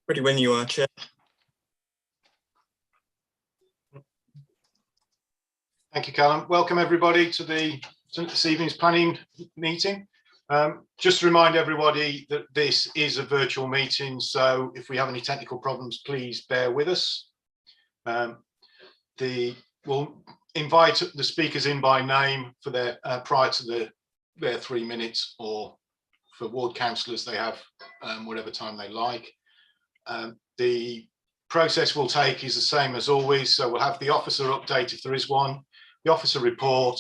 Ready when you are, Chair. Thank you, Callum. Welcome everybody to this evening's planning meeting. Just to remind everybody that this is a virtual meeting, so if we have any technical problems, please bear with us. We'll invite the speakers in by name for their prior to their 3 minutes, or for ward councillors they have whatever time they like. The process we'll take is the same as always, so we'll have the officer update if there is one, the officer report,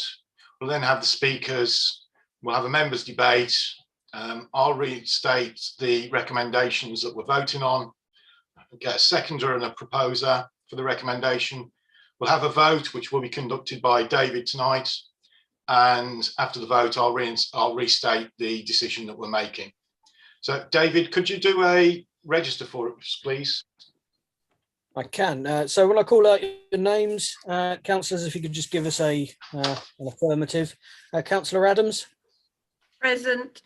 we'll then have the speakers, we'll have a members debate. I'll restate the recommendations that we're voting on, get a seconder and a proposer for the recommendation. We'll have a vote which will be conducted by David tonight, and after the vote I'll restate the decision that we're making. So David, could you do a register for us, please? I can. So when I call out your names, councillors, if you could just give us an affirmative. Councillor Adams. Present.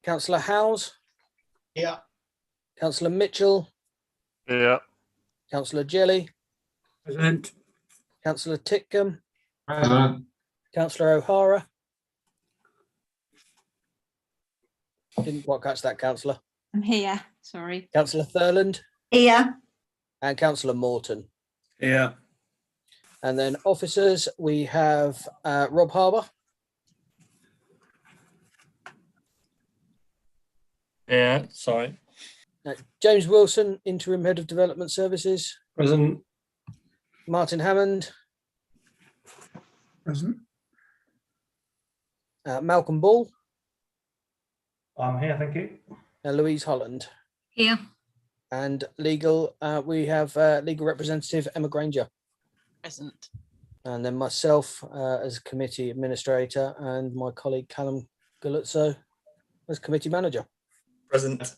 Councillor Howes. Yeah. Councillor Mitchell. Yeah. Councillor Jelly. Present. Councillor Titcombe. Present. Councillor O'Hara. Didn't quite catch that, councillor. I'm here, sorry. Councillor Thurland. Here. And Councillor Morton. Yeah. And then officers, we have Rob Harbour. Yeah, sorry. James Wilson, Interim Head of Development Services. Present. Martin Hammond. Present. Malcolm Ball. I'm here, thank you. And Louise Holland. Here. And legal, we have legal representative Emma Granger. Present. And then myself as committee administrator, and my colleague Callum Guluzzo as committee manager. Present.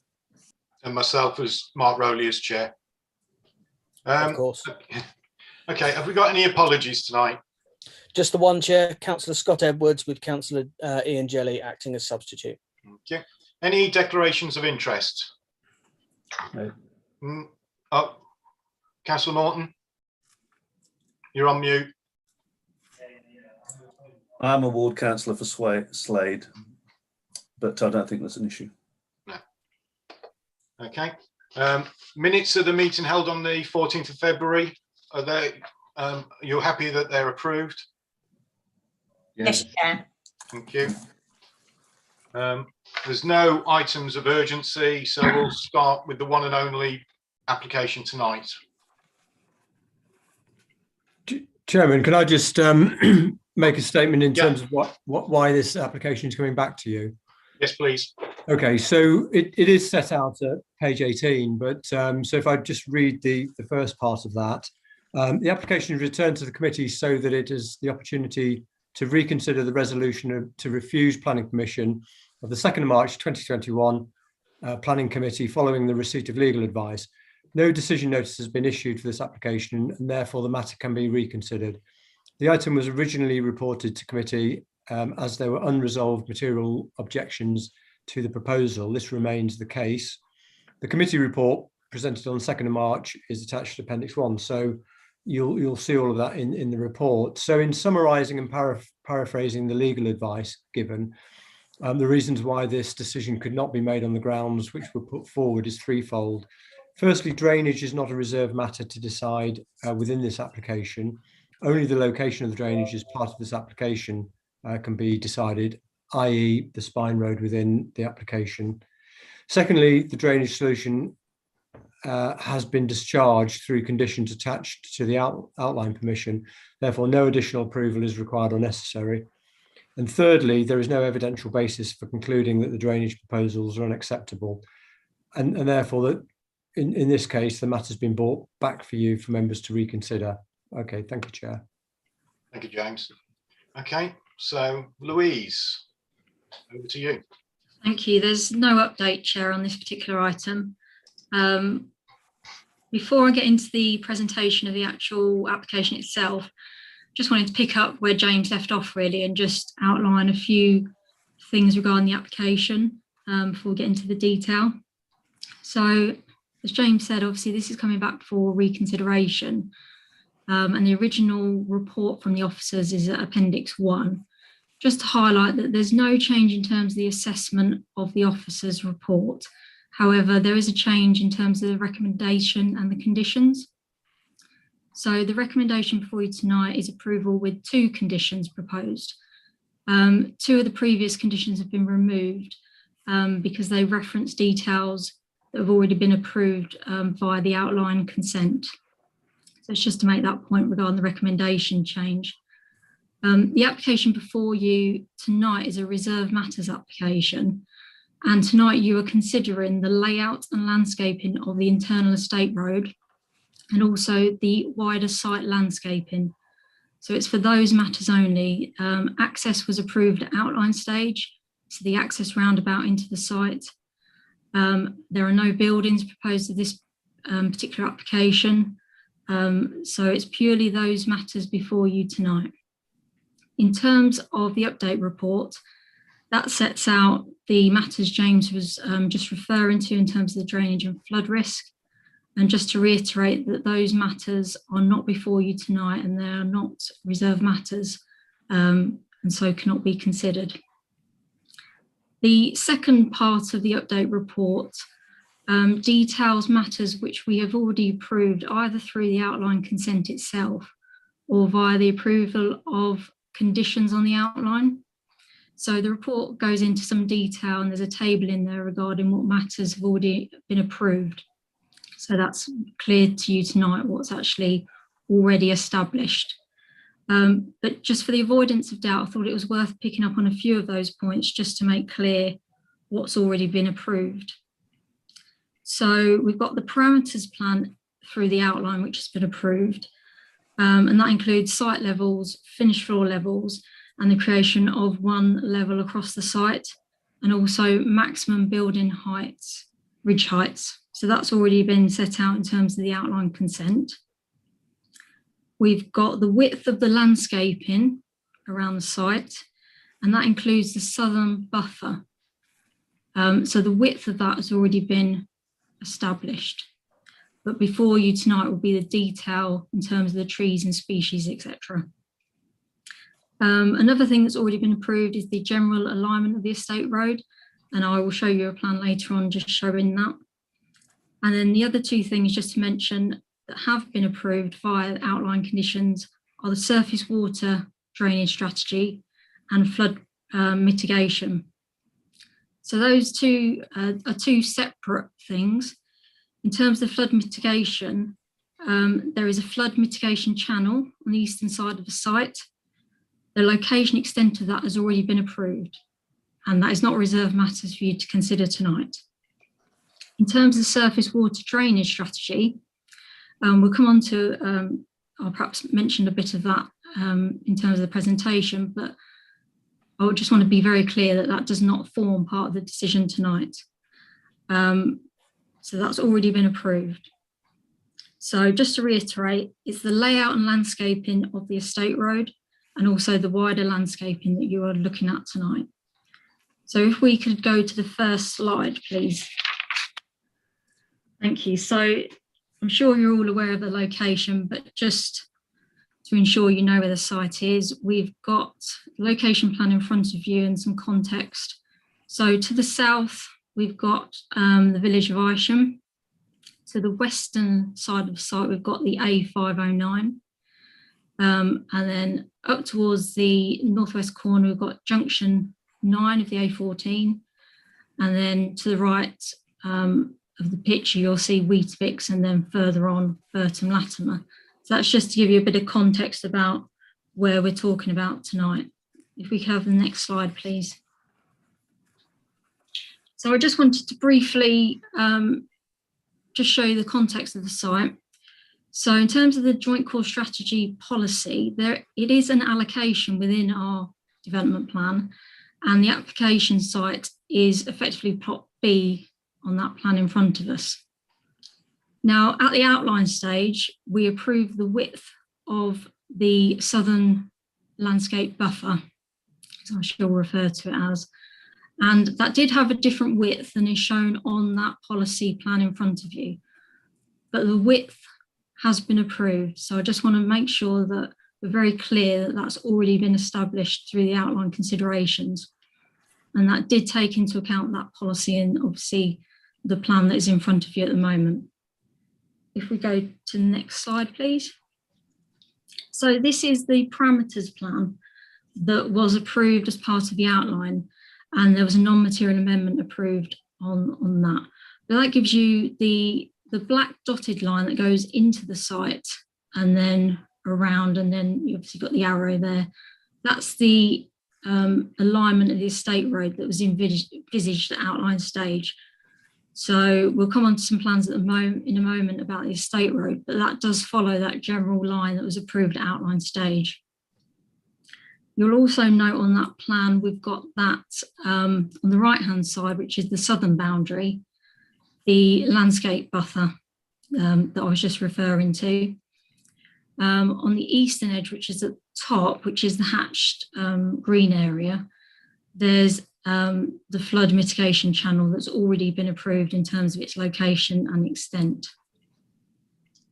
And myself as Mark Rowley as chair. Of course. Okay, have we got any apologies tonight? Just the one, Chair, Councillor Scott Edwards, with Councillor Ian Jelly acting as substitute. Okay. Any declarations of interest? No. Oh, Councillor Norton, you're on mute. I'm a ward councillor for Slade, but I don't think that's an issue. No. Okay. Minutes of the meeting held on the 14th of February. Are they? You're happy that they're approved? Yes, Chair. Thank you. There's no items of urgency, so we'll start with the one and only application tonight. Chairman, can I just make a statement in terms of why this application is coming back to you? Yes, please. Okay, so it is set out at page 18, but so if I just read the first part of that, the application is returned to the committee so that it has the opportunity to reconsider the resolution to refuse planning permission of the 2nd of March 2021 Planning Committee following the receipt of legal advice. No decision notice has been issued for this application, and therefore the matter can be reconsidered. The item was originally reported to committee as there were unresolved material objections to the proposal. This remains the case. The committee report presented on the 2nd of March is attached to Appendix 1, so you'll see all of that in the report. So in summarising and paraphrasing the legal advice given, the reasons why this decision could not be made on the grounds which were put forward is threefold. Firstly, drainage is not a reserved matter to decide within this application. Only the location of the drainage as part of this application can be decided, i.e. the spine road within the application. Secondly, the drainage solution has been discharged through conditions attached to the outline permission. Therefore, no additional approval is required or necessary. And thirdly, there is no evidential basis for concluding that the drainage proposals are unacceptable. And therefore, that in this case, the matter has been brought back for you for members to reconsider. Okay, thank you, Chair. Thank you, James. Okay, so Louise, over to you. Thank you. There's no update, Chair, on this particular item. Before I get into the presentation of the actual application itself, just wanted to pick up where James left off really and just outline a few things regarding the application before we get into the detail. So as James said, obviously this is coming back for reconsideration. And the original report from the officers is at Appendix 1. Just to highlight that there's no change in terms of the assessment of the officers' report. However, there is a change in terms of the recommendation and the conditions. So the recommendation before you tonight is approval with 2 conditions proposed. 2 of the previous conditions have been removed because they reference details that have already been approved via the outline consent. So it's just to make that point regarding the recommendation change. The application before you tonight is a reserve matters application. And tonight you are considering the layout and landscaping of the internal estate road and also the wider site landscaping. So it's for those matters only. Access was approved at outline stage, so the access roundabout into the site. There are no buildings proposed to this particular application. So it's purely those matters before you tonight. In terms of the update report, that sets out the matters James was just referring to in terms of the drainage and flood risk. And just to reiterate that those matters are not before you tonight and they are not reserved matters and so cannot be considered. The second part of the update report details matters which we have already approved either through the outline consent itself or via the approval of conditions on the outline. So the report goes into some detail and there's a table in there regarding what matters have already been approved. So that's clear to you tonight what's actually already established. But just for the avoidance of doubt, I thought it was worth picking up on a few of those points just to make clear what's already been approved. So we've got the parameters plan through the outline which has been approved. And that includes site levels, finished floor levels, and the creation of 1 level across the site, and also maximum building heights, ridge heights. So that's already been set out in terms of the outline consent. We've got the width of the landscaping around the site, and that includes the southern buffer. So the width of that has already been established. But before you tonight will be the detail in terms of the trees and species, etc. Another thing that's already been approved is the general alignment of the estate road, and I will show you a plan later on just showing that. And then the other 2 things just to mention that have been approved via outline conditions are the surface water drainage strategy and flood mitigation. So those 2 are 2 separate things. In terms of flood mitigation, there is a flood mitigation channel on the eastern side of the site. The location extent of that has already been approved, and that is not reserved matters for you to consider tonight. In terms of surface water drainage strategy, we'll come on to, I'll perhaps mention a bit of that in terms of the presentation, but I just want to be very clear that that does not form part of the decision tonight. So that's already been approved. So just to reiterate, it's the layout and landscaping of the estate road and also the wider landscaping that you are looking at tonight. So if we could go to the first slide, please. Thank you. So I'm sure you're all aware of the location, but just to ensure you know where the site is, we've got the location plan in front of you and some context. So to the south, we've got the village of Isham. To the western side of the site, we've got the A509. And then up towards the northwest corner, we've got junction 9 of the A14. And then to the right of the picture, you'll see Weetabix, and then further on, Burton Latimer. So that's just to give you a bit of context about where we're talking about tonight. If we could have the next slide, please. So I just wanted to briefly just show you the context of the site. So in terms of the Joint Core Strategy policy, it is an allocation within our development plan, and the application site is effectively plot B on that plan in front of us. Now, at the outline stage, we approved the width of the southern landscape buffer, as I shall refer to it as, and that did have a different width than is shown on that policy plan in front of you. but the width has been approved. So I just want to make sure that we're very clear that that's already been established through the outline considerations. And that did take into account that policy and obviously the plan that is in front of you at the moment. If we go to the next slide, please. So this is the parameters plan that was approved as part of the outline, and there was a non-material amendment approved on that. But that gives you the black dotted line that goes into the site and then around, and then you obviously got the arrow there. That's the alignment of the estate road that was envisaged at outline stage. So we'll come on to some plans in a moment about the estate road, but that does follow that general line that was approved at outline stage. You'll also note on that plan, we've got that on the right-hand side, which is the southern boundary, the landscape buffer that I was just referring to. On the eastern edge, which is at the top, which is the hatched green area, there's the flood mitigation channel that's already been approved in terms of its location and extent.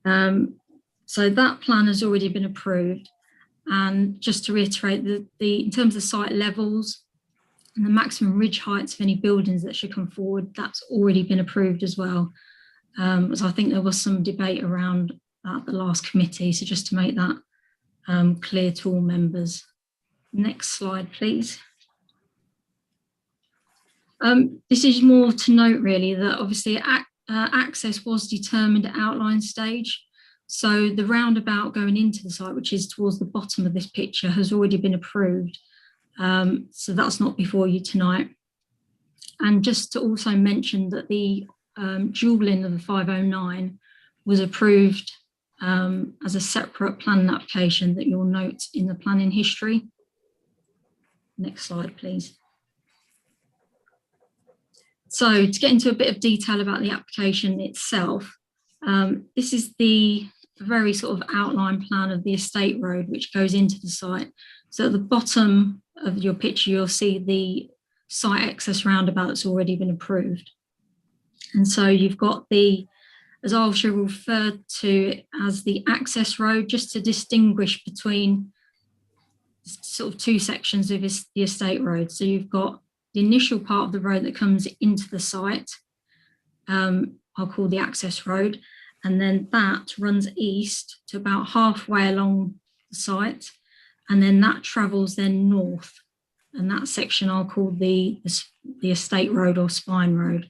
So that plan has already been approved. And just to reiterate, in terms of site levels and the maximum ridge heights of any buildings that should come forward, that's already been approved as well. So I think there was some debate around that at the last committee. So just to make that clear to all members. Next slide, please. This is more to note really that obviously access was determined at outline stage. So the roundabout going into the site, which is towards the bottom of this picture, has already been approved. So that's not before you tonight. And just to also mention that the dualling of the 509 was approved as a separate planning application that you'll note in the planning history. Next slide, please. So to get into a bit of detail about the application itself, this is the very sort of outline plan of the estate road which goes into the site. So at the bottom of your picture, you'll see the site access roundabout that's already been approved. And so you've got the, as I shall refer to as the access road, just to distinguish between sort of two sections of the estate road. So you've got the initial part of the road that comes into the site, I'll call the access road, and then that runs east to about halfway along the site, and then that travels then north, and that section I'll call the estate road or spine road.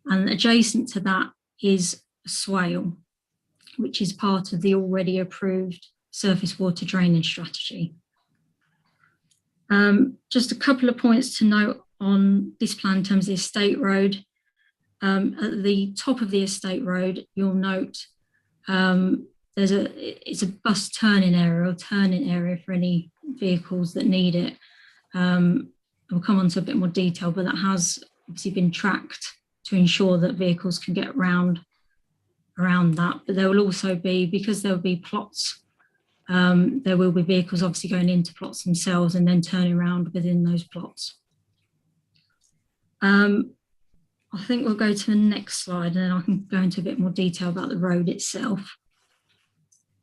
And adjacent to that is a swale, which is part of the already approved surface water drainage strategy. Just a couple of points to note on this plan in terms of the estate road. At the top of the estate road, you'll note it's a bus turning area or turning area for any vehicles that need it. We'll come on to a bit more detail, but that has obviously been tracked to ensure that vehicles can get around that. But there will also be, because there will be plots, there will be vehicles obviously going into plots themselves and then turning around within those plots. I think we'll go to the next slide and then I can go into a bit more detail about the road itself.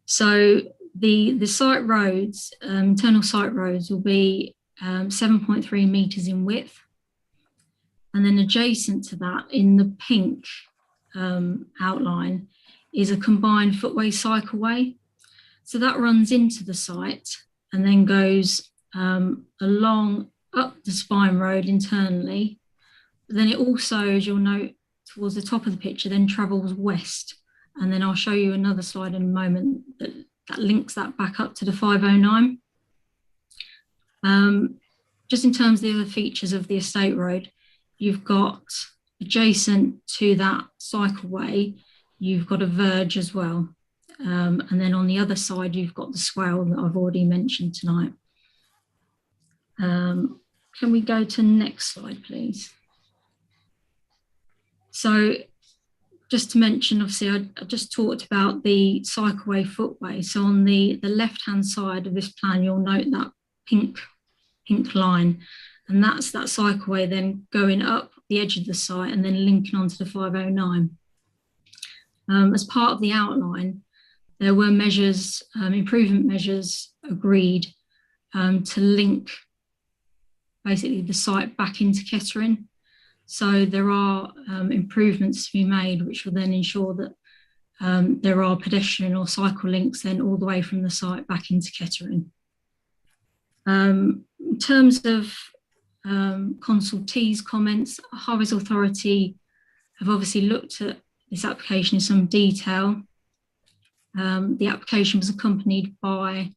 So the site roads, internal site roads will be 7.3 metres in width. And then adjacent to that in the pink outline is a combined footway cycleway. So that runs into the site and then goes along up the spine road internally. Then it also, as you'll note towards the top of the picture, then travels west. And then I'll show you another slide in a moment that links that back up to the 509. Just in terms of the other features of the estate road, you've got adjacent to that cycleway, you've got a verge as well. And then on the other side, you've got the swale that I've already mentioned tonight. Can we go to the next slide, please? So just to mention, obviously, I just talked about the cycleway footway. So on the left-hand side of this plan, you'll note that pink line, and that's that cycleway then going up the edge of the site and then linking onto the 509. As part of the outline, there were measures, improvement measures agreed to link basically the site back into Kettering. So there are improvements to be made, which will then ensure that there are pedestrian or cycle links then all the way from the site back into Kettering. In terms of consultees' comments, Highways Authority have obviously looked at this application in some detail. The application was accompanied by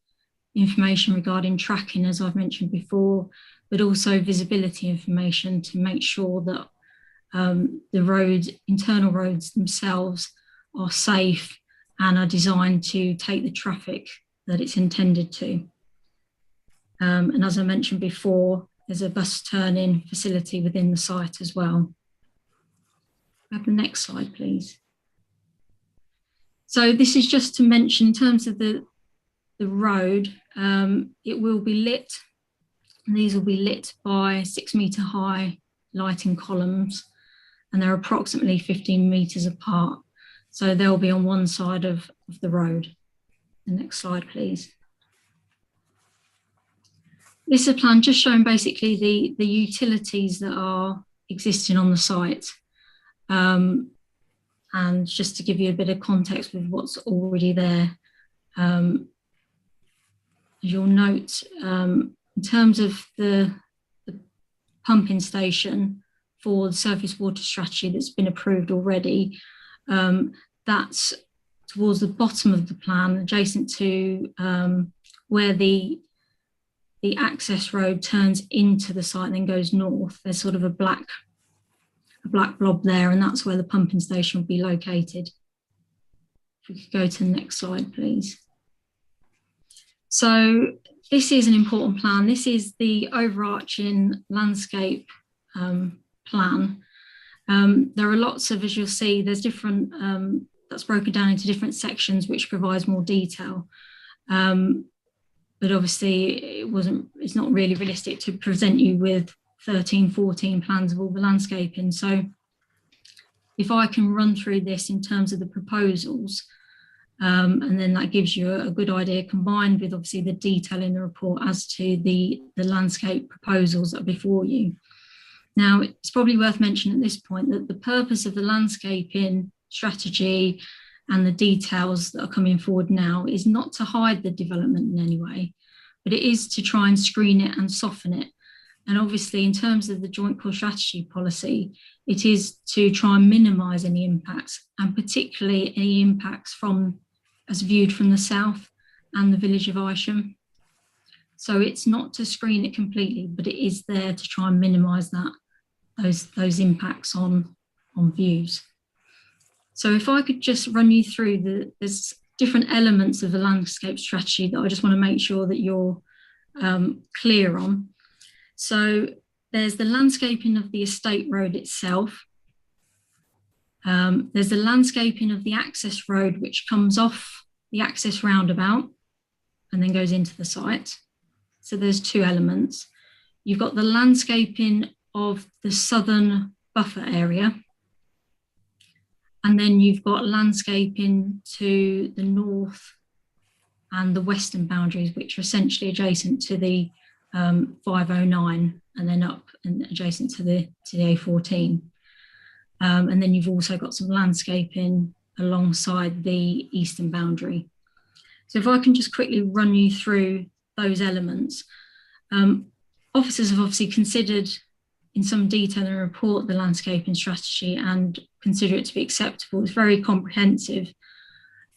information regarding tracking, as I've mentioned before, but also visibility information to make sure that the internal roads themselves are safe and are designed to take the traffic that it's intended to. And as I mentioned before, there's a bus turn-in facility within the site as well. Have the next slide, please. So this is just to mention in terms of the road, it will be lit. And these will be lit by 6 metre high lighting columns, and they're approximately 15 metres apart. So they'll be on one side of the road. The next slide, please. This is a plan just showing basically the utilities that are existing on the site. And just to give you a bit of context with what's already there. You'll note in terms of the pumping station for the surface water strategy that's been approved already, that's towards the bottom of the plan, adjacent to where the access road turns into the site and then goes north. There's sort of a black blob there, and that's where the pumping station will be located. If we could go to the next slide, please. So this is an important plan. This is the overarching landscape plan. There are lots of, as you'll see, there's different, that's broken down into different sections, which provides more detail. But obviously it's not really realistic to present you with 13, 14 plans of all the landscaping. So if I can run through this in terms of the proposals, and then that gives you a good idea, combined with obviously the detail in the report as to the landscape proposals that are before you. Now, it's probably worth mentioning at this point that the purpose of the landscaping strategy and the details that are coming forward now is not to hide the development in any way, but it is to try and screen it and soften it. And obviously, in terms of the Joint Core Strategy policy, it is to try and minimise any impacts, and particularly any impacts as viewed from the south and the village of Isham. So it's not to screen it completely, but it is there to try and minimise those impacts on views. So if I could just run you through there's different elements of the landscape strategy that I just want to make sure that you're clear on. So there's the landscaping of the estate road itself. There's the landscaping of the access road, which comes off the access roundabout and then goes into the site. So there's two elements. You've got the landscaping of the southern buffer area. And then you've got landscaping to the north and the western boundaries, which are essentially adjacent to the 509 and then up and adjacent to the A14. And then you've also got some landscaping alongside the eastern boundary. So if I can just quickly run you through those elements. Officers have obviously considered in some detail in the report the landscaping strategy and consider it to be acceptable. It's very comprehensive,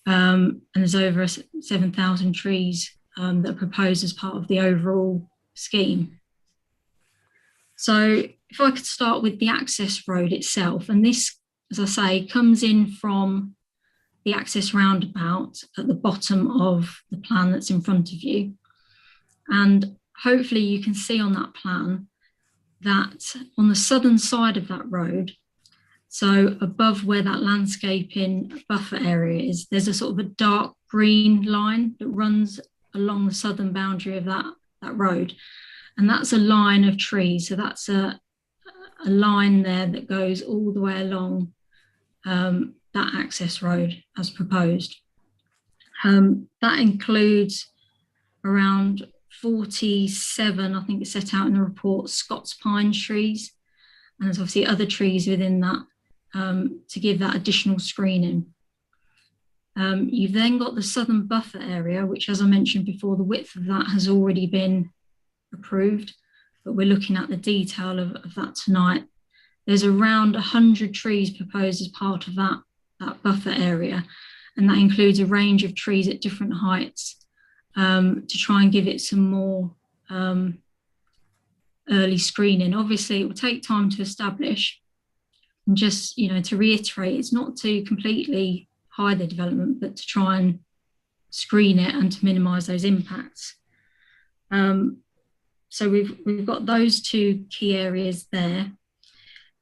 and there's over 7,000 trees that are proposed as part of the overall scheme. So if I could start with the access road itself, and this, as I say, comes in from the access roundabout at the bottom of the plan that's in front of you. And hopefully you can see on that plan that on the southern side of that road, so above where that landscaping buffer area is, there's a sort of a dark green line that runs along the southern boundary of that road. And that's a line of trees. So that's a line there that goes all the way along that access road as proposed. That includes around 47, I think it's set out in the report, Scots pine trees, and there's obviously other trees within that to give that additional screening. You've then got the southern buffer area, which, as I mentioned before, the width of that has already been approved, but we're looking at the detail of that tonight. There's around 100 trees proposed as part of that buffer area, and that includes a range of trees at different heights to try and give it some more early screening. Obviously, it will take time to establish, and just, you know, to reiterate, it's not to completely hide the development, but to try and screen it and to minimise those impacts. So we've got those two key areas there. In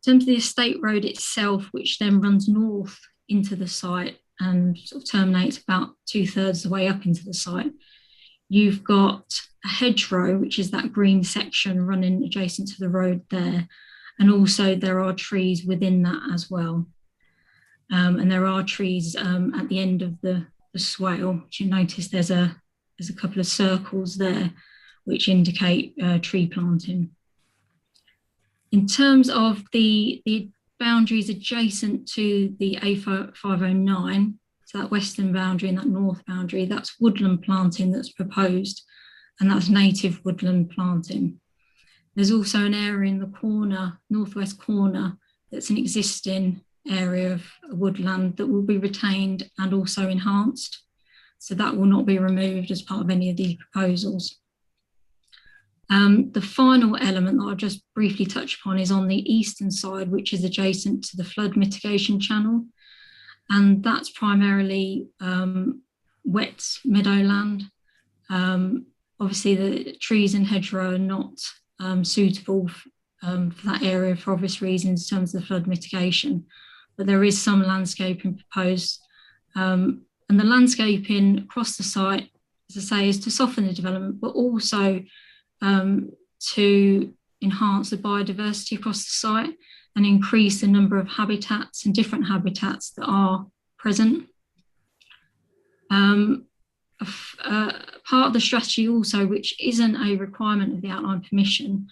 terms of the estate road itself, which then runs north into the site and sort of terminates about 2/3 of the way up into the site, you've got a hedgerow, which is that green section running adjacent to the road there. And also there are trees within that as well. And there are trees at the end of the swale, which you notice there's a couple of circles there, which indicate tree planting. In terms of the boundaries adjacent to the A509, so that western boundary and that north boundary, that's woodland planting that's proposed, and that's native woodland planting. There's also an area in the corner, northwest corner, that's an existing area of woodland that will be retained and also enhanced. So that will not be removed as part of any of these proposals. The final element that I'll just briefly touch upon is on the eastern side, which is adjacent to the flood mitigation channel. And that's primarily wet meadowland. Obviously, the trees and hedgerow are not suitable for that area for obvious reasons in terms of the flood mitigation, but there is some landscaping proposed. And the landscaping across the site, as I say, is to soften the development, but also to enhance the biodiversity across the site and increase the number of habitats and different habitats that are present. Part of the strategy also, which isn't a requirement of the outline permission,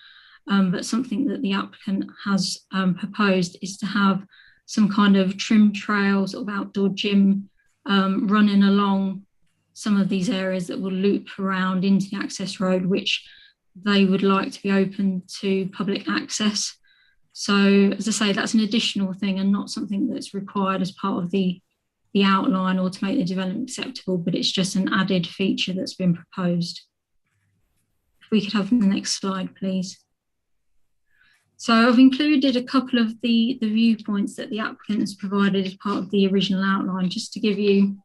but something that the applicant has proposed, is to have some kind of trim trails of outdoor gym running along some of these areas that will loop around into the access road, which they would like to be open to public access. So, as I say, that's an additional thing and not something that's required as part of the outline or to make the development acceptable, but it's just an added feature that's been proposed. If we could have the next slide, please. So I've included a couple of the viewpoints that the applicant has provided as part of the original outline, just to give you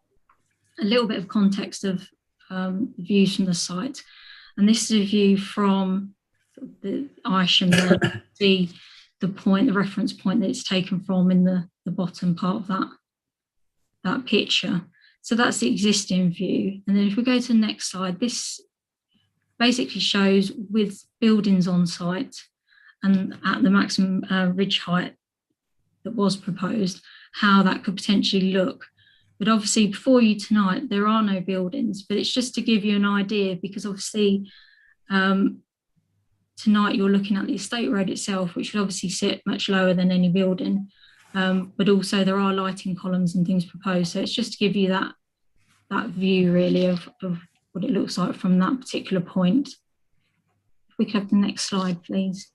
a little bit of context of views from the site. And this is a view from the Isham there, the point, the reference point that it's taken from in the bottom part of that picture. So that's the existing view. And then if we go to the next slide, this basically shows with buildings on site and at the maximum ridge height that was proposed, how that could potentially look. But obviously before you tonight, there are no buildings, but it's just to give you an idea, because obviously tonight you're looking at the estate road itself, which would obviously sit much lower than any building. But also there are lighting columns and things proposed. So it's just to give you that view really of what it looks like from that particular point. If we could have the next slide, please.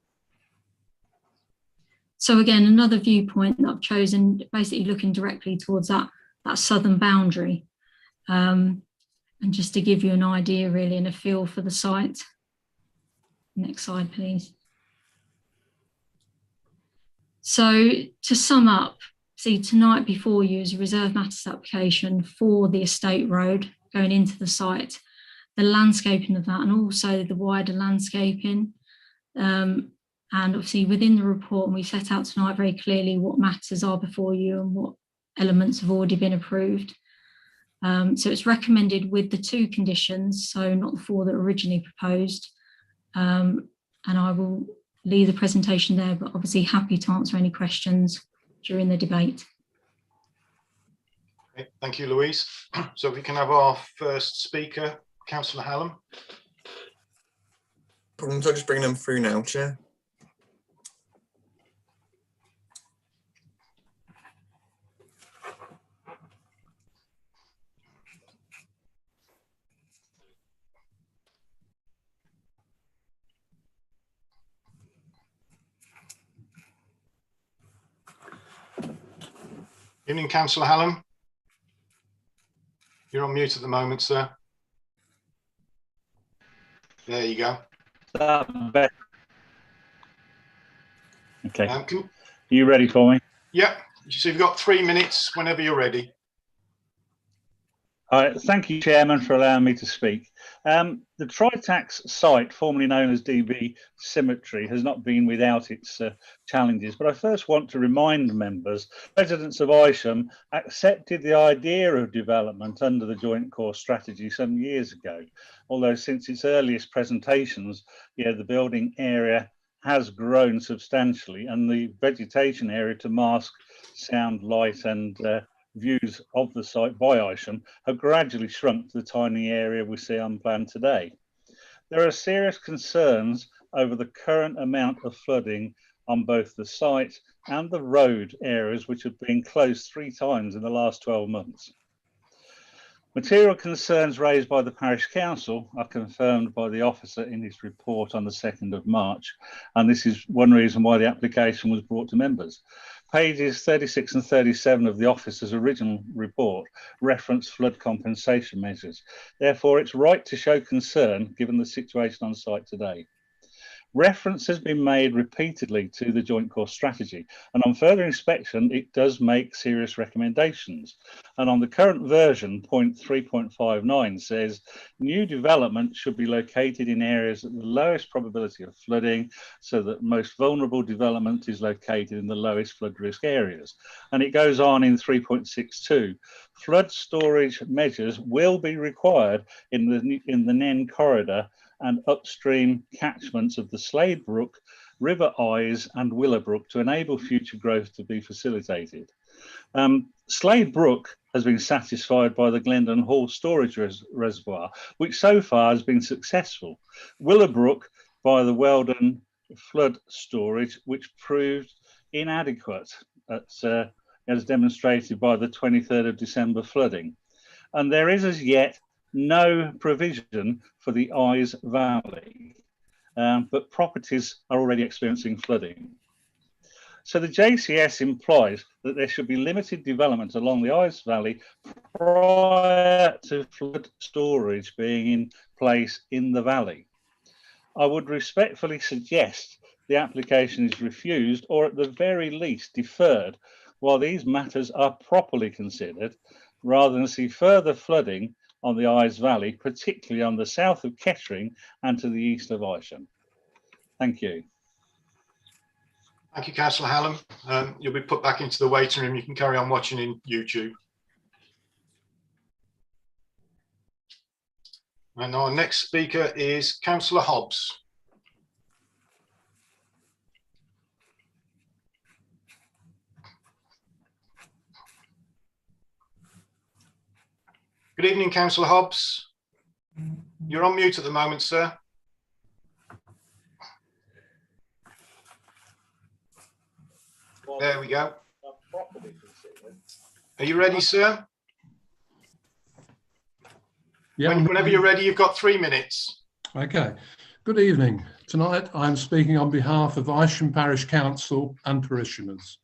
So again, another viewpoint that I've chosen, basically looking directly towards that southern boundary. And just to give you an idea really and a feel for the site. Next slide, please. So to sum up, see, tonight before you is a reserve matters application for the estate road going into the site, the landscaping of that, and also the wider landscaping. And obviously within the report, we set out tonight very clearly what matters are before you and what elements have already been approved. So it's recommended with the 2 conditions, so not the 4 that were originally proposed. And I will leave the presentation there, but obviously happy to answer any questions during the debate. Okay, thank you, Louise. So we can have our first speaker, Councillor Hallam. Problems, I'll just bring them through now, Chair. Evening, Councillor Hallam. You're on mute at the moment, sir. There you go. Okay. Can, Are you ready for me? yeah, so you've got 3 minutes whenever you're ready. Thank you, Chairman, for allowing me to speak. The Tritax site, formerly known as DB Cemetery, has not been without its challenges, but I first want to remind members, residents of Isham accepted the idea of development under the Joint Core Strategy some years ago, although since its earliest presentations, the building area has grown substantially and the vegetation area to mask sound, light and views of the site by Isham have gradually shrunk to the tiny area we see unplanned today. There are serious concerns over the current amount of flooding on both the site and the road areas, which have been closed 3 times in the last 12 months. Material concerns raised by the Parish Council are confirmed by the officer in his report on the 2nd of March, and this is one reason why the application was brought to members. Pages 36 and 37 of the officer's original report reference flood compensation measures. Therefore, it's right to show concern given the situation on site today. Reference has been made repeatedly to the Joint Core Strategy, and on further inspection, it does make serious recommendations. And on the current version, point 3.59 says, new development should be located in areas at the lowest probability of flooding, so that most vulnerable development is located in the lowest flood risk areas. And it goes on in 3.62, flood storage measures will be required in the Nen corridor and upstream catchments of the Slade Brook, River Eyes and Willowbrook to enable future growth to be facilitated. Slade Brook has been satisfied by the Glendon Hall storage reservoir, which so far has been successful. Willowbrook by the Weldon flood storage, which proved inadequate as demonstrated by the 23rd of December flooding. And there is as yet no provision for the Eyes Valley, but properties are already experiencing flooding. So the JCS implies that there should be limited development along the Eyes Valley prior to flood storage being in place in the valley. I would respectfully suggest the application is refused or at the very least deferred while these matters are properly considered, rather than see further flooding on the Eyes Valley, particularly on the south of Kettering and to the east of Isham. Thank you. Thank you, Councillor Hallam. You'll be put back into the waiting room. You can carry on watching in YouTube. And our next speaker is Councillor Hobbs. Good evening, Councillor Hobbs. You're on mute at the moment, sir. There we go. Are you ready, sir? Yeah. Whenever you're ready, you've got 3 minutes. Okay. Good evening. Tonight I'm speaking on behalf of Isham Parish Council and parishioners.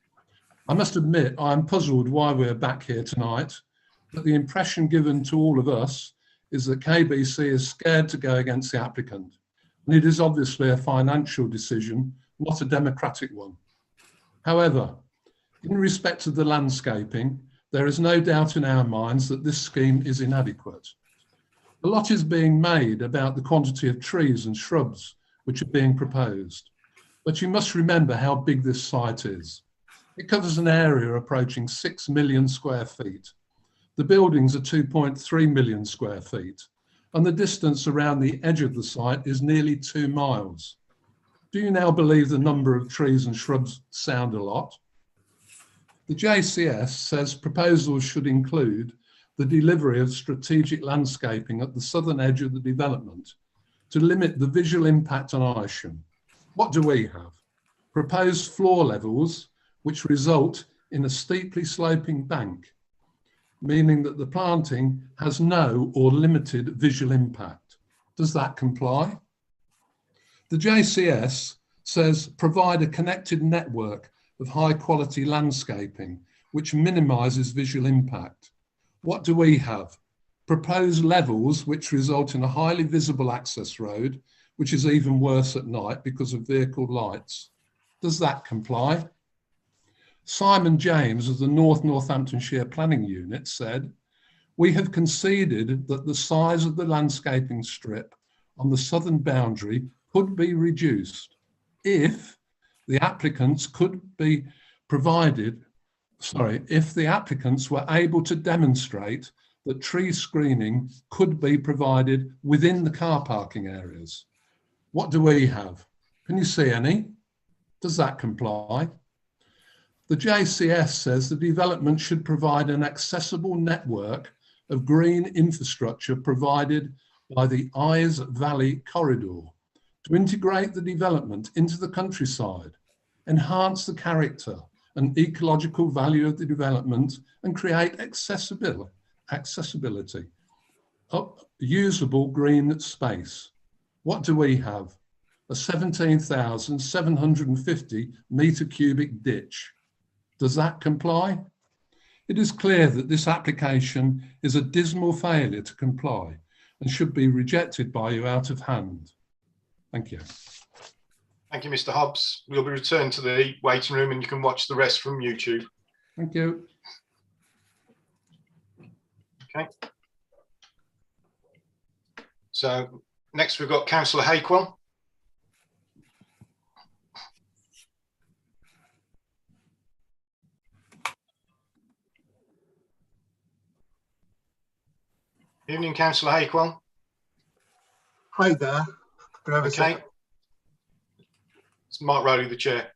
I must admit I'm puzzled why we're back here tonight, but the impression given to all of us is that KBC is scared to go against the applicant. And it is obviously a financial decision, not a democratic one. However, in respect to the landscaping, there is no doubt in our minds that this scheme is inadequate. A lot is being made about the quantity of trees and shrubs which are being proposed, but you must remember how big this site is. It covers an area approaching 6 million square feet. The buildings are 2.3 million square feet, and the distance around the edge of the site is nearly 2 miles. Do you now believe the number of trees and shrubs sound a lot? The JCS says proposals should include the delivery of strategic landscaping at the southern edge of the development to limit the visual impact on Isham. What do we have? Proposed floor levels which result in a steeply sloping bank, meaning that the planting has no or limited visual impact. Does that comply? The JCS says provide a connected network of high quality landscaping which minimises visual impact. What do we have? Proposed levels which result in a highly visible access road, which is even worse at night because of vehicle lights. Does that comply? Simon James of the North Northamptonshire Planning Unit said, we have conceded that the size of the landscaping strip on the southern boundary could be reduced if the applicants were able to demonstrate that tree screening could be provided within the car parking areas. What do we have? Can you see any? Does that comply? The JCS says the development should provide an accessible network of green infrastructure provided by the Eyes Valley Corridor to integrate the development into the countryside, enhance the character and ecological value of the development and create accessibility, usable green space. What do we have? A 17,750 metre cubic ditch. Does that comply? It is clear that this application is a dismal failure to comply and should be rejected by you out of hand. Thank you. Thank you, Mr. Hobbs. We'll be returned to the waiting room and you can watch the rest from YouTube. Thank you. Okay. So next we've got Councillor Hakewell. Evening, Councillor Hakewell. Hi there. Okay. It's Mark Rowley, the chair.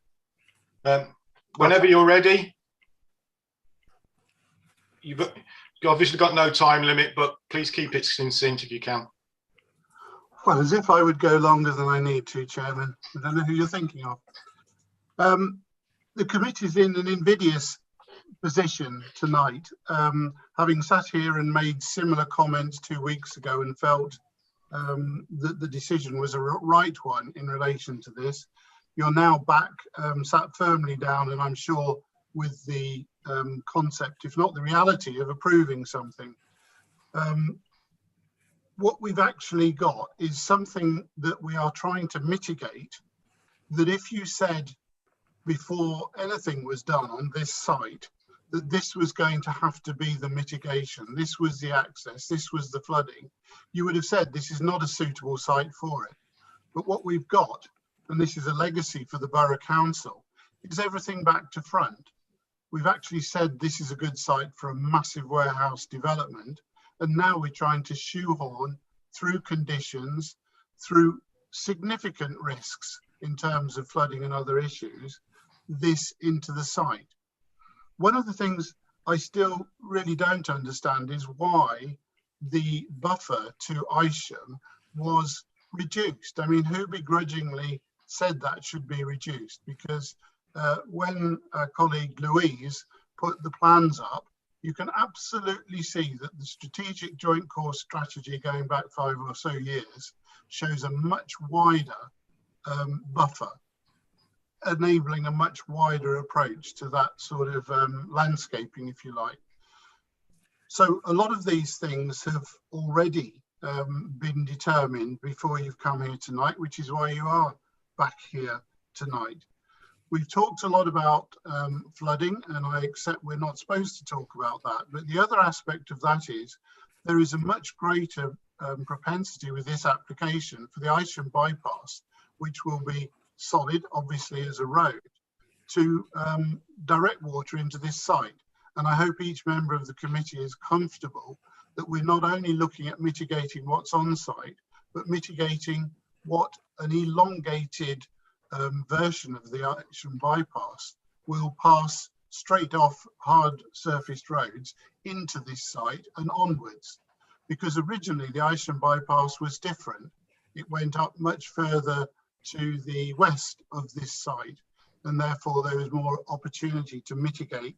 Whenever you're ready. You've obviously got no time limit, but please keep it succinct if you can. Well, as if I would go longer than I need to, Chairman. I don't know who you're thinking of. The committee's in an invidious position tonight, having sat here and made similar comments 2 weeks ago and felt that the decision was a right one in relation to this. You're now back, sat firmly down, and I'm sure with the concept, if not the reality, of approving something. What we've actually got is something that we are trying to mitigate, that if you said before anything was done on this site, that this was going to have to be the mitigation, this was the access, this was the flooding, you would have said this is not a suitable site for it. But what we've got, and this is a legacy for the Borough Council, is everything back to front. We've actually said this is a good site for a massive warehouse development, and now we're trying to shoehorn through conditions, through significant risks in terms of flooding and other issues, this into the site. One of the things I still really don't understand is why the buffer to Isham was reduced. I mean, who begrudgingly said that should be reduced? Because when our colleague Louise put the plans up, you can absolutely see that the strategic joint course strategy going back 5 or so years shows a much wider buffer, enabling a much wider approach to that sort of landscaping, if you like. So a lot of these things have already been determined before you've come here tonight, which is why you are back here tonight. We've talked a lot about flooding, and I accept we're not supposed to talk about that. But the other aspect of that is there is a much greater propensity with this application for the Isham bypass, which will be solid, obviously, as a road, to direct water into this site. And I hope each member of the committee is comfortable that we're not only looking at mitigating what's on site, but mitigating what an elongated version of the Isham bypass will pass straight off hard surfaced roads into this site and onwards, because originally the Isham bypass was different. It went up much further to the west of this site, and therefore there was more opportunity to mitigate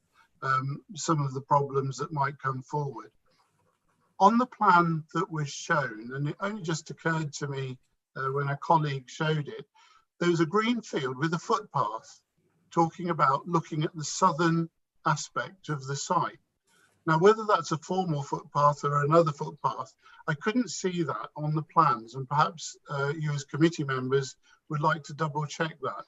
some of the problems that might come forward. On the plan that was shown, and it only just occurred to me when a colleague showed it, there was a green field with a footpath talking about looking at the southern aspect of the site. Now, whether that's a formal footpath or another footpath, I couldn't see that on the plans, and perhaps you as committee members would like to double check that.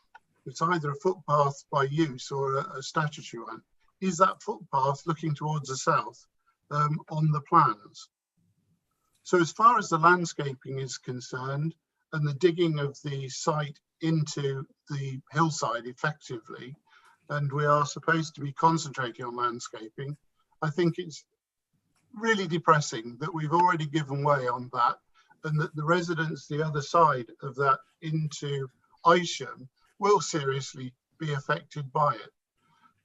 It's either a footpath by use or a statutory one. Is that footpath looking towards the south on the plans? So as far as the landscaping is concerned and the digging of the site into the hillside effectively, and we are supposed to be concentrating on landscaping, I think it's really depressing that we've already given way on that, and that the residents the other side of that into Isham will seriously be affected by it.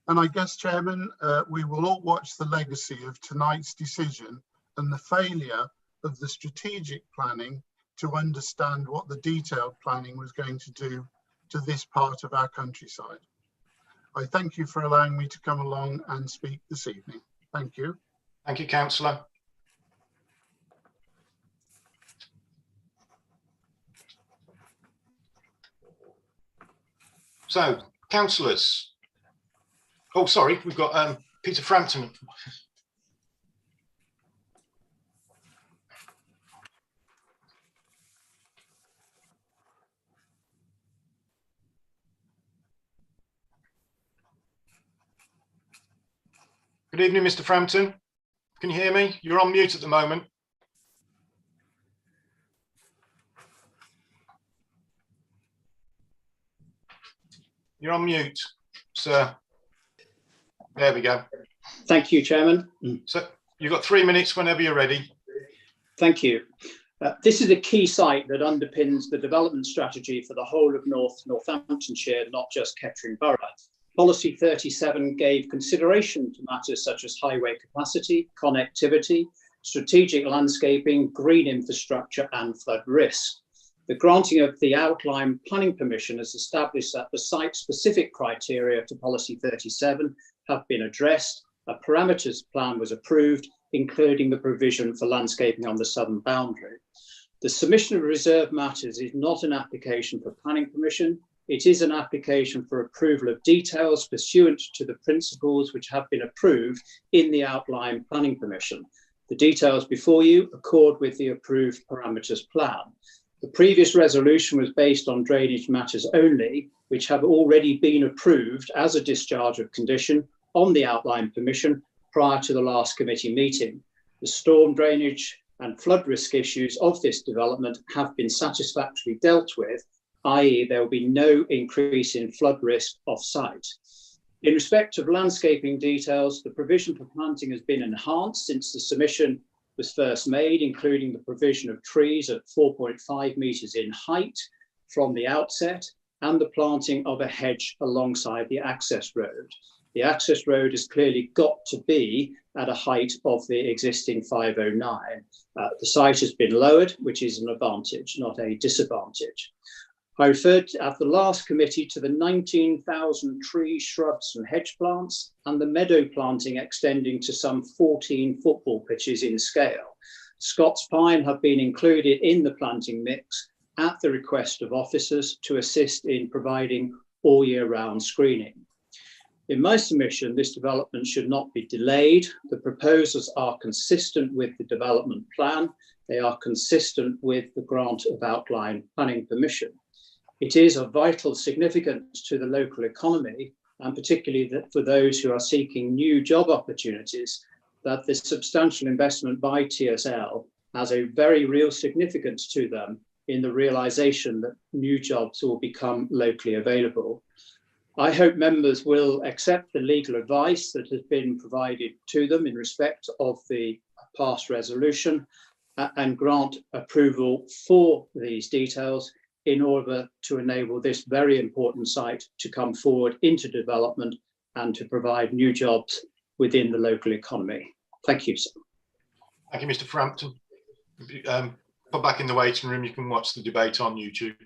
And I guess, Chairman, we will all watch the legacy of tonight's decision and the failure of the strategic planning to understand what the detailed planning was going to do to this part of our countryside. I thank you for allowing me to come along and speak this evening. Thank you. Thank you, Councillor. So, councillors. Oh, sorry, we've got Peter Frampton. Good evening, Mr. Frampton. Can you hear me? You're on mute at the moment. You're on mute, sir. There we go. Thank you, Chairman. So you've got 3 minutes whenever you're ready. Thank you. This is a key site that underpins the development strategy for the whole of Northamptonshire, not just Kettering Borough. Policy 37 gave consideration to matters such as highway capacity, connectivity, strategic landscaping, green infrastructure and flood risk. The granting of the outline planning permission has established that the site-specific criteria to Policy 37 have been addressed. A parameters plan was approved, including the provision for landscaping on the southern boundary. The submission of reserve matters is not an application for planning permission. It is an application for approval of details pursuant to the principles which have been approved in the outline planning permission. The details before you accord with the approved parameters plan. The previous resolution was based on drainage matters only, which have already been approved as a discharge of condition on the outline permission prior to the last committee meeting. The storm drainage and flood risk issues of this development have been satisfactorily dealt with, i.e. there will be no increase in flood risk off-site. In respect of landscaping details, the provision for planting has been enhanced since the submission was first made, including the provision of trees at 4.5 metres in height from the outset and the planting of a hedge alongside the access road. The access road has clearly got to be at a height of the existing 509. The site has been lowered, which is an advantage, not a disadvantage. I referred at the last committee to the 19,000 trees, shrubs and hedge plants and the meadow planting extending to some 14 football pitches in scale. Scots pine have been included in the planting mix at the request of officers to assist in providing all year round screening. In my submission, this development should not be delayed. The proposals are consistent with the development plan. They are consistent with the grant of outline planning permission. It is of vital significance to the local economy, and particularly for those who are seeking new job opportunities, that this substantial investment by TSL has a very real significance to them in the realisation that new jobs will become locally available. I hope members will accept the legal advice that has been provided to them in respect of the past resolution and grant approval for these details in order to enable this very important site to come forward into development and to provide new jobs within the local economy. Thank you, sir. Thank you, Mr. Frampton. Put back in the waiting room. You can watch the debate on YouTube.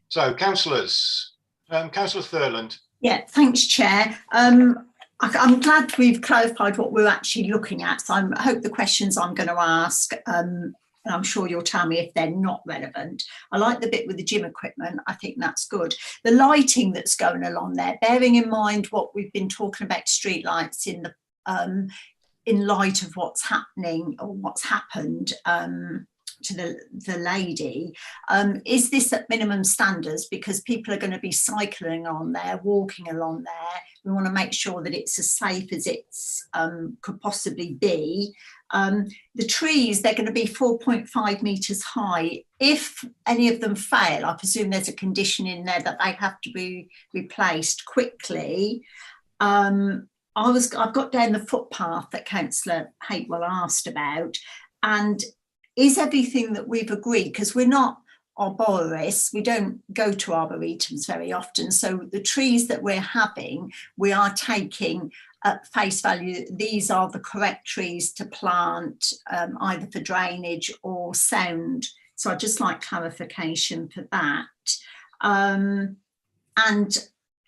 So, councillors, Councillor Thurland. Yeah, thanks, Chair. I'm glad we've clarified what we're actually looking at. So I hope the questions I'm going to ask, and I'm sure you'll tell me if they're not relevant. I like the bit with the gym equipment. I think that's good. The lighting that's going along there, bearing in mind what we've been talking about street lights in the in light of what's happening or what's happened to the lady, is this at minimum standards? Because people are going to be cycling on there, walking along there. We want to make sure that it's as safe as it's could possibly be. The trees, they're going to be 4.5 metres high. If any of them fail, I presume there's a condition in there that they have to be replaced quickly. I've got down the footpath that Councillor Hapewell asked about, and is everything that we've agreed, because we're not arborists, we don't go to arboretums very often, so the trees that we're having, we are taking at face value, these are the correct trees to plant, either for drainage or sound. So I'd just like clarification for that. And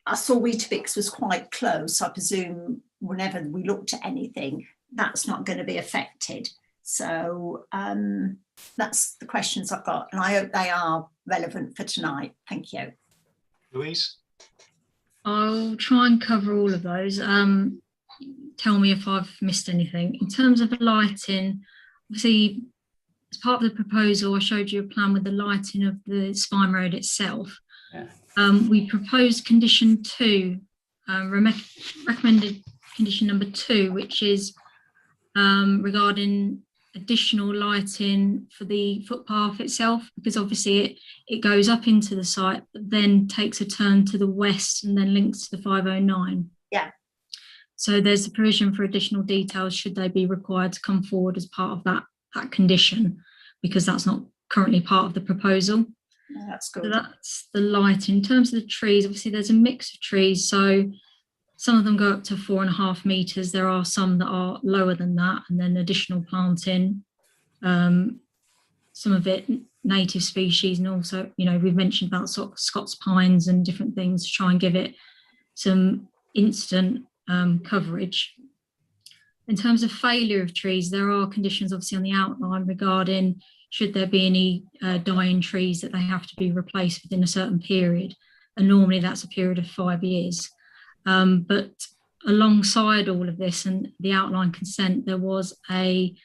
I saw Weetabix was quite close. I presume whenever we looked at anything, that's not going to be affected. So that's the questions I've got, and I hope they are relevant for tonight. Thank you. Louise? I'll try and cover all of those. Tell me if I've missed anything. In terms of lighting, obviously, as part of the proposal, I showed you a plan with the lighting of the Spine Road itself. Yeah. We proposed condition 2, recommended condition number 2, which is regarding additional lighting for the footpath itself, because obviously it goes up into the site, but then takes a turn to the west and then links to the 509. Yeah. So there's a provision for additional details should they be required to come forward as part of that condition, because that's not currently part of the proposal. Yeah, that's good. So that's the lighting. In terms of the trees, obviously there's a mix of trees. So some of them go up to 4.5 metres. There are some that are lower than that, and then additional planting. Some of it native species, and also, you know, we've mentioned about sort of Scots pines and different things to try and give it some instant coverage. In terms of failure of trees, there are conditions obviously on the outline regarding should there be any dying trees that they have to be replaced within a certain period, and normally that's a period of 5 years. But alongside all of this and the outline consent, there was a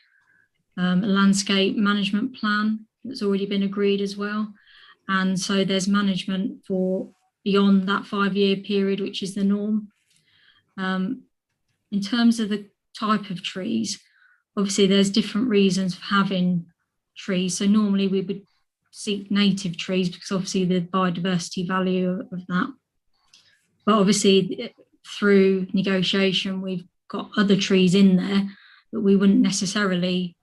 landscape management plan that's already been agreed as well. And so there's management for beyond that 5-year period, which is the norm. In terms of the type of trees, obviously there's different reasons for having trees. So normally we would seek native trees because obviously the biodiversity value of that. But obviously through negotiation, we've got other trees in there that we wouldn't necessarily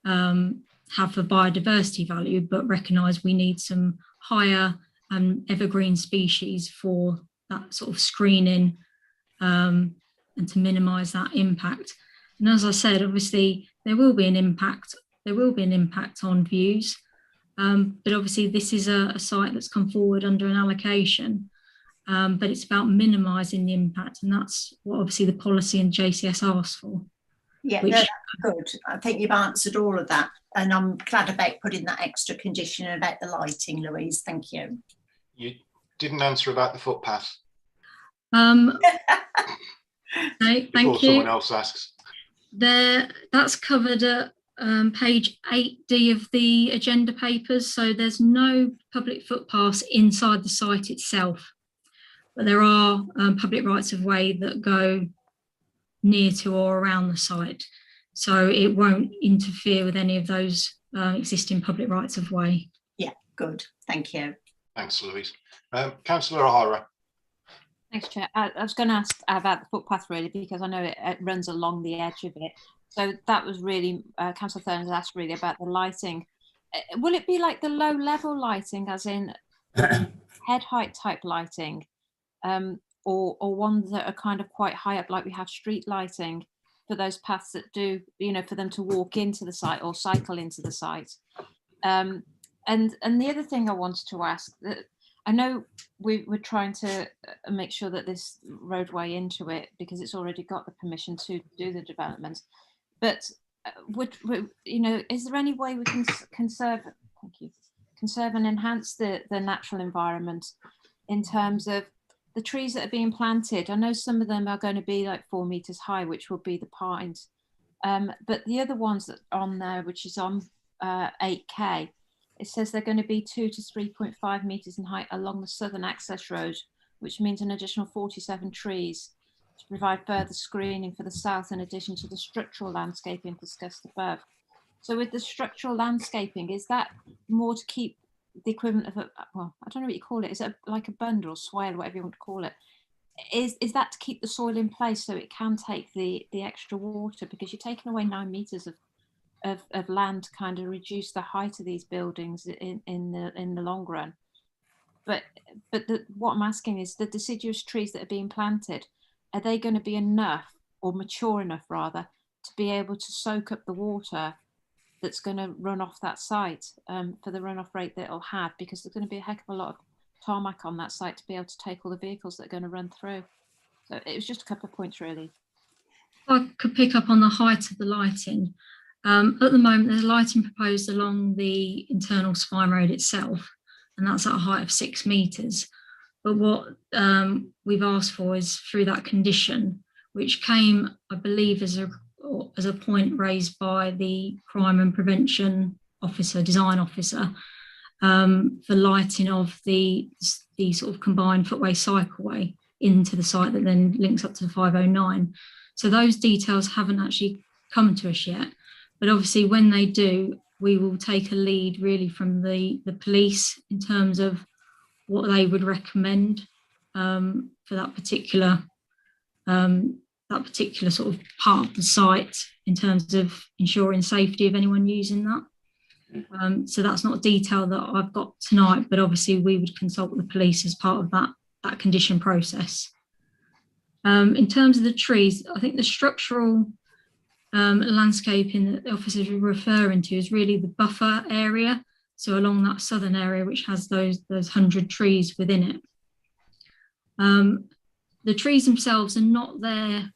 have for biodiversity value, but recognise we need some higher evergreen species for that sort of screening and to minimise that impact. And as I said, obviously there will be an impact. There will be an impact on views, but obviously this is a site that's come forward under an allocation. But it's about minimising the impact, and that's what obviously the policy and JCS asks for. Yeah, no, that's good. I think you've answered all of that, and I'm glad about putting that extra condition about the lighting, Louise. Thank you. You didn't answer about the footpath. No, thank Before you. someone else asks. That's covered at page 8D of the agenda papers. So there's no public footpaths inside the site itself. But there are public rights of way that go near to or around the site. So it won't interfere with any of those existing public rights of way. Yeah, good. Thank you. Thanks, Louise. Councillor O'Hara. Thanks, Chair. I was going to ask about the footpath really, because I know it runs along the edge of it. So that was really, Councillor Thurns asked really about the lighting. Will it be like the low level lighting, as in head height type lighting? or ones that are kind of quite high up, like we have street lighting for those paths that do, for them to walk into the site or cycle into the site. And the other thing I wanted to ask, that I know we're trying to make sure that this roadway into it, because it's already got the permission to do the development, but is there any way we can conserve and enhance the natural environment in terms of the trees that are being planted? I know some of them are going to be like 4 meters high, which will be the pines, but the other ones that are on there, which is on 8K, it says they're going to be 2 to 3.5 meters in height along the southern access road, which means an additional 47 trees to provide further screening for the south, in addition to the structural landscaping discussed above. So with the structural landscaping, is that more to keep the equivalent of I don't know what you call it. Is it like a bundle, swale, whatever you want to call it? Is that to keep the soil in place so it can take the extra water? Because you're taking away 9 meters of land to kind of reduce the height of these buildings in the long run. But what I'm asking is, the deciduous trees that are being planted, are they going to be enough, or mature enough rather, to be able to soak up the water that's going to run off that site for the runoff rate that it'll have? Because there's going to be a heck of a lot of tarmac on that site to be able to take all the vehicles that are going to run through. So it was just a couple of points really. I could pick up on the height of the lighting. At the moment, there's lighting proposed along the internal spine road itself, and that's at a height of 6 meters. But what we've asked for is through that condition, which came, I believe, as a point raised by the crime and prevention officer, design officer, for lighting of the sort of combined footway cycleway into the site that then links up to the 509. So those details haven't actually come to us yet. But obviously when they do, we will take a lead really from the police in terms of what they would recommend for that particular sort of part of the site in terms of ensuring safety of anyone using that. So that's not detail that I've got tonight, but obviously we would consult the police as part of that condition process. In terms of the trees, I think the structural landscaping that the officers are referring to is really the buffer area. So along that southern area, which has those 100 trees within it. The trees themselves are not there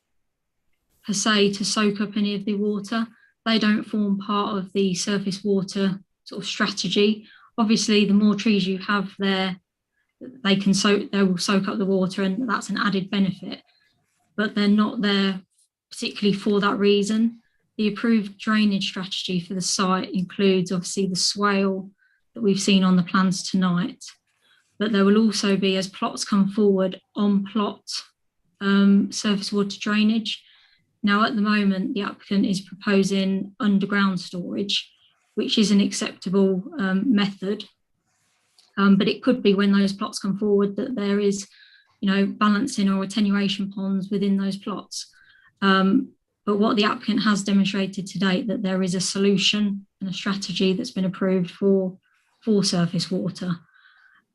per se to soak up any of the water. They don't form part of the surface water sort of strategy. Obviously, the more trees you have there, they will soak up the water, and that's an added benefit. But they're not there particularly for that reason. The approved drainage strategy for the site includes obviously the swale that we've seen on the plans tonight, but there will also be, as plots come forward, on plot surface water drainage. Now at the moment, the applicant is proposing underground storage, which is an acceptable method, but it could be when those plots come forward that there is, balancing or attenuation ponds within those plots. But what the applicant has demonstrated to date, that there is a solution and a strategy that's been approved for surface water.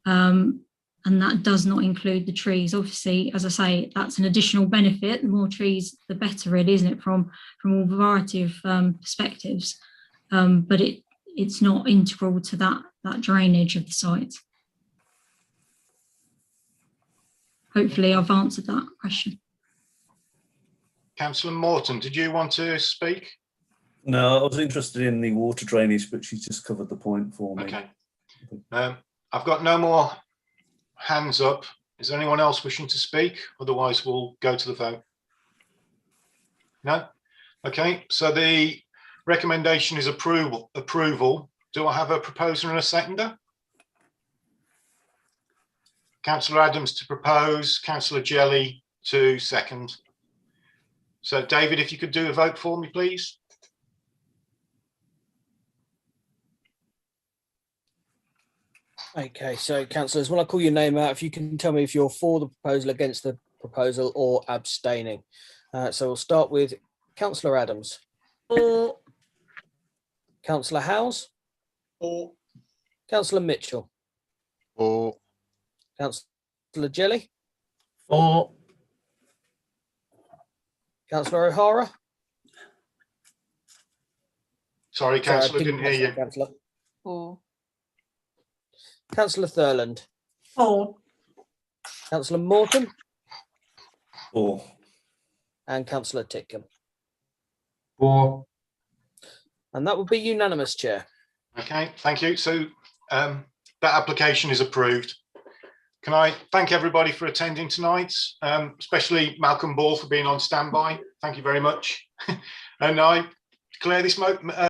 And that does not include the trees. Obviously, as I say, that's an additional benefit. The more trees, the better it, isn't it, from a variety of perspectives. But it's not integral to that drainage of the site. Hopefully I've answered that question. Councillor Morton, did you want to speak? No, I was interested in the water drainage, but she's just covered the point for me. Okay. I've got no more hands up. Is there anyone else wishing to speak? Otherwise, we'll go to the vote. No? Okay, so the recommendation is approval. Do I have a proposer and a seconder? Councillor Adams to propose, Councillor Jelly to second. So David, if you could do a vote for me, please. Okay, so councillors, when I call your name out, if you can tell me if you're for the proposal, against the proposal, or abstaining. So we'll start with Councillor Adams. For. Councillor Howes. For. Councillor Mitchell. For. Councillor Jelly. 4. Councillor O'Hara. Sorry, Councillor, didn't hear you. Councillor. 4. Councillor Thurland. 4. Councillor Morton 4. and Councillor Titcombe. 4. And that would be unanimous, Chair. Okay, thank you. So that application is approved. Can I thank everybody for attending tonight, especially Malcolm Ball for being on standby. Thank you very much. And I declare this